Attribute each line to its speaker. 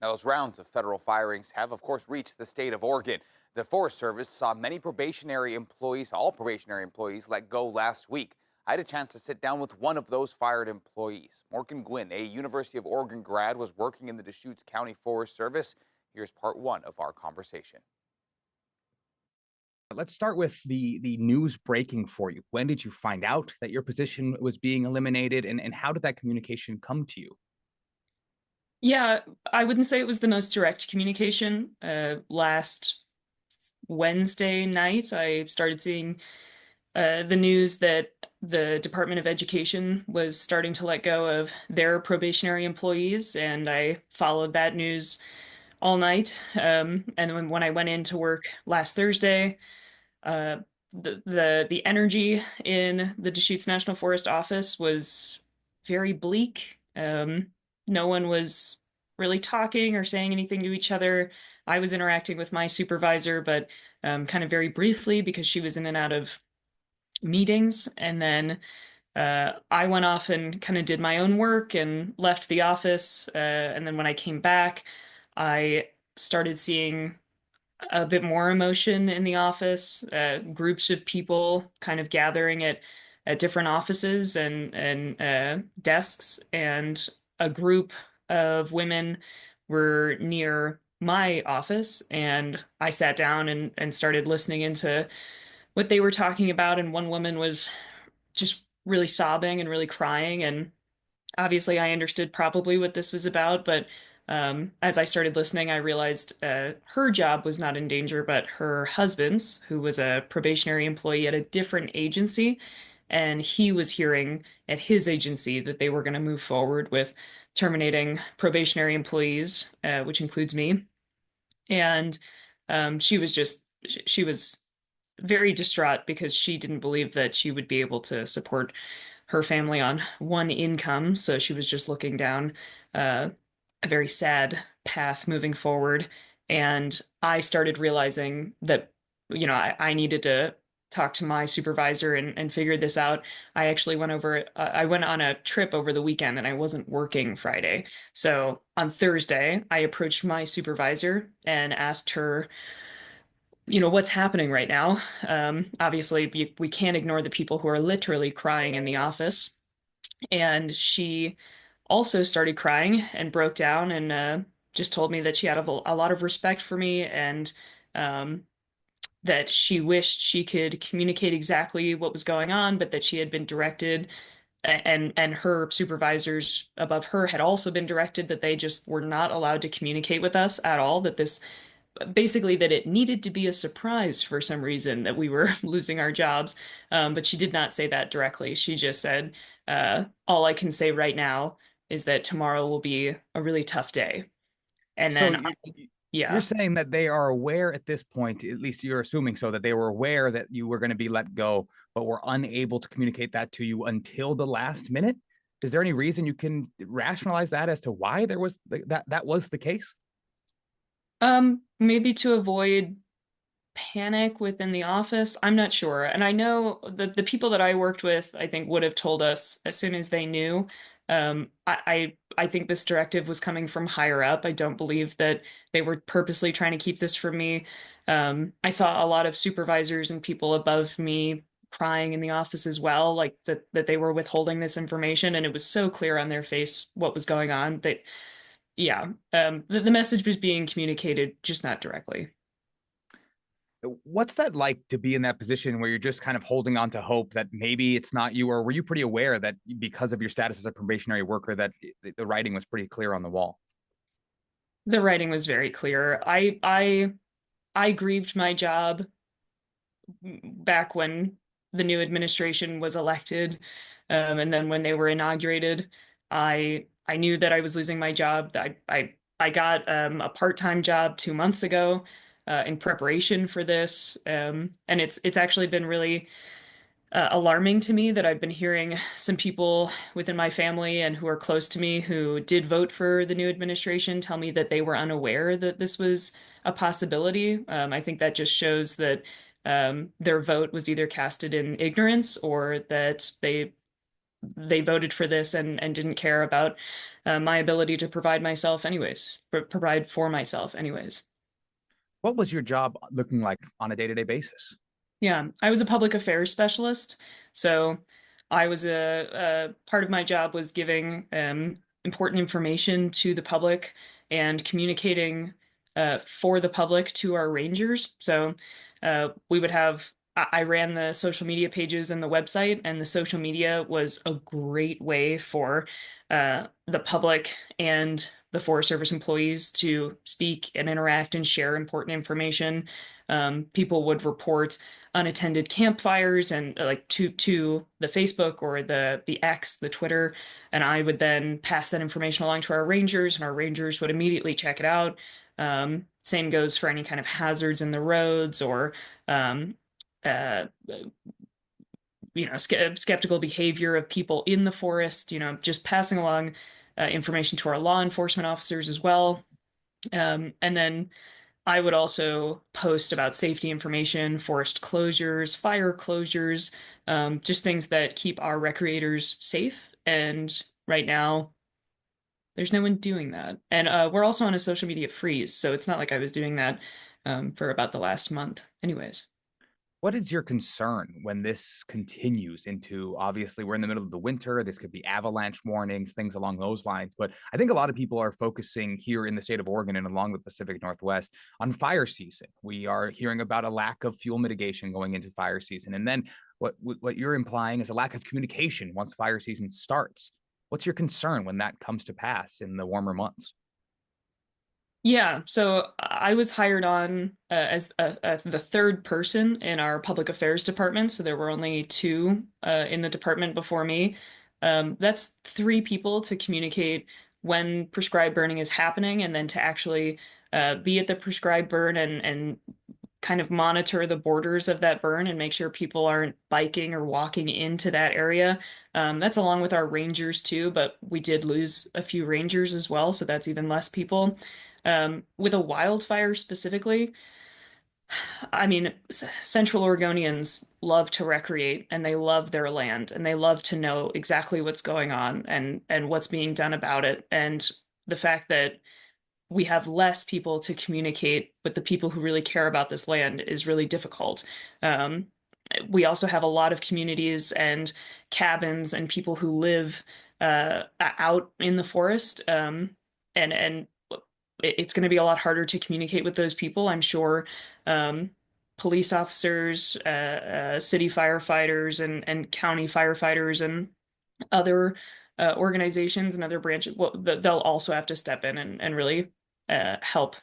Speaker 1: Now, those rounds of federal firings have, of course, reached the state of Oregon. The Forest Service saw many probationary employees, all probationary employees, let go last week. I had a chance to sit down with one of those fired employees. Morgan Gwynn, a University of Oregon grad, was working in the Deschutes County Forest Service. Here's part one of our conversation.
Speaker 2: Let's start with the news breaking for you. When did you find out that your position was being eliminated, and how did that communication come to you?
Speaker 3: Yeah, I wouldn't say it was the most direct communication. Last Wednesday night, I started seeing the news that the Department of Education was starting to let go of their probationary employees, and I followed that news all night. And when I went into work last Thursday, uh, the energy in the Deschutes National Forest office was very bleak. No one was really talking or saying anything to each other. I was interacting with my supervisor, but kind of very briefly because she was in and out of meetings. And then I went off and kind of did my own work and left the office. And then when I came back, I started seeing a bit more emotion in the office, groups of people kind of gathering at different offices and desks, and a group of women were near my office, and I sat down and started listening into what they were talking about, and one woman was just really sobbing and really crying, and obviously I understood probably what this was about, but as I started listening, I realized her job was not in danger, but her husband's, who was a probationary employee at a different agency, and he was hearing at his agency that they were going to move forward with terminating probationary employees, which includes me. And she was very distraught because she didn't believe that she would be able to support her family on one income. So she was just looking down uh, a very sad path moving forward. And I started realizing that, I needed to talk to my supervisor and figure this out. I went on a trip over the weekend and I wasn't working Friday. So on Thursday, I approached my supervisor and asked her, what's happening right now. Obviously, we can't ignore the people who are literally crying in the office. And she also started crying and broke down and just told me that she had a lot of respect for me, and um, that she wished she could communicate exactly what was going on, but that she had been directed, and her supervisors above her had also been directed that they just were not allowed to communicate with us at all, that this basically that it needed to be a surprise for some reason that we were losing our jobs. But she did not say that directly. She just said, all I can say right now is that tomorrow will be a really tough day. And
Speaker 2: So
Speaker 3: then,
Speaker 2: you're
Speaker 3: yeah.
Speaker 2: saying that they are aware at this point, at least you're assuming so, that they were aware that you were going to be let go, but were unable to communicate that to you until the last minute? Is there any reason you can rationalize that as to why there was that was the case?
Speaker 3: Maybe to avoid panic within the office. I'm not sure. And I know the people that I worked with, I think, would have told us as soon as they knew. I think this directive was coming from higher up. I don't believe that they were purposely trying to keep this from me. I saw a lot of supervisors and people above me crying in the office as well, like that they were withholding this information, and it was so clear on their face what was going on that, yeah, the message was being communicated, just not directly.
Speaker 2: What's that like to be in that position where you're just kind of holding on to hope that maybe it's not you, or were you pretty aware that because of your status as a probationary worker that the writing was pretty clear on the wall?
Speaker 3: The writing was very clear. I grieved my job back when the new administration was elected, and then when they were inaugurated, I knew that I was losing my job. I got a part-time job 2 months ago in preparation for this, and it's actually been really alarming to me that I've been hearing some people within my family and who are close to me who did vote for the new administration tell me that they were unaware that this was a possibility. I think that just shows that their vote was either casted in ignorance or that they they voted for this and didn't care about my ability to provide myself anyways, provide for myself anyways.
Speaker 2: What was your job looking like on a day-to-day basis?
Speaker 3: Yeah, I was a public affairs specialist. So I was a part of my job was giving important information to the public and communicating for the public to our rangers. So we would have, I ran the social media pages and the website, and the social media was a great way for the public and the Forest Service employees to speak and interact and share important information. People would report unattended campfires and like to the Facebook or the X, the Twitter, and I would then pass that information along to our rangers, and our rangers would immediately check it out. Same goes for any kind of hazards in the roads or um, uh, skeptical behavior of people in the forest. Just passing along information to our law enforcement officers as well. And then I would also post about safety information, forest closures, fire closures, just things that keep our recreators safe. And right now, there's no one doing that. And we're also on a social media freeze, so it's not like I was doing that for about the last month, anyways.
Speaker 2: What is your concern when this continues into, obviously we're in the middle of the winter, this could be avalanche warnings, things along those lines, but I think a lot of people are focusing here in the state of Oregon and along the Pacific Northwest on fire season. We are hearing about a lack of fuel mitigation going into fire season, and then what you're implying is a lack of communication once fire season starts. What's your concern when that comes to pass in the warmer months?
Speaker 3: Yeah, so I was hired on as the third person in our public affairs department. So there were only two in the department before me. That's three people to communicate when prescribed burning is happening, and then to actually be at the prescribed burn and kind of monitor the borders of that burn and make sure people aren't biking or walking into that area. That's along with our rangers too, but we did lose a few rangers as well, so that's even less people. With a wildfire specifically, I mean, Central Oregonians love to recreate and they love their land and they love to know exactly what's going on and what's being done about it. And the fact that we have less people to communicate with the people who really care about this land is really difficult. Um, we also have a lot of communities and cabins and people who live out in the forest, and it's going to be a lot harder to communicate with those people. I'm sure police officers, city firefighters, and county firefighters, and other organizations and other branches, well, they'll also have to step in and really help